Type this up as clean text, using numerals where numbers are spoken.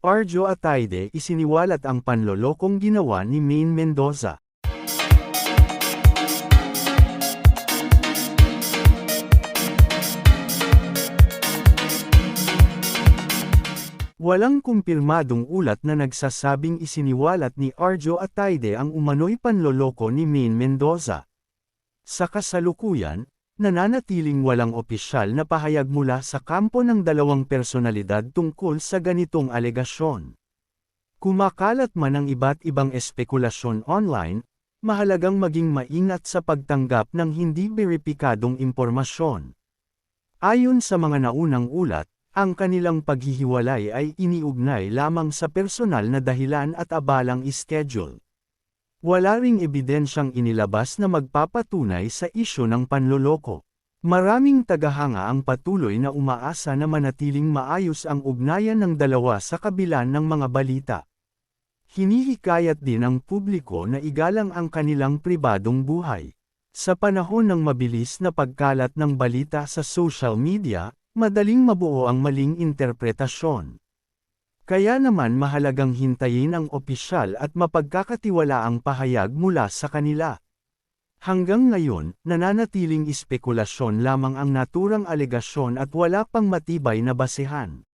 Arjo Ataide isiniwalat ang panlolokong ginawa ni Maine Mendoza. Walang kumpirmadong ulat na nagsasabing isiniwalat ni Arjo Ataide ang umano'y panloloko ni Maine Mendoza. Sa kasalukuyan, nananatiling walang opisyal na pahayag mula sa kampo ng dalawang personalidad tungkol sa ganitong alegasyon. Kumakalat man ang iba't ibang espekulasyon online, mahalagang maging maingat sa pagtanggap ng hindi beripikadong impormasyon. Ayon sa mga naunang ulat, ang kanilang paghihiwalay ay iniugnay lamang sa personal na dahilan at abalang schedule. Wala ring ebidensyang inilabas na magpapatunay sa isyu ng panloloko. Maraming tagahanga ang patuloy na umaasa na manatiling maayos ang ugnayan ng dalawa sa kabila ng mga balita. Hinihikayat din ang publiko na igalang ang kanilang pribadong buhay. Sa panahon ng mabilis na pagkalat ng balita sa social media, madaling mabuo ang maling interpretasyon. Kaya naman mahalagang hintayin ang opisyal at mapagkakatiwalaang pahayag mula sa kanila. Hanggang ngayon, nananatiling espekulasyon lamang ang naturang alegasyon at wala pang matibay na basehan.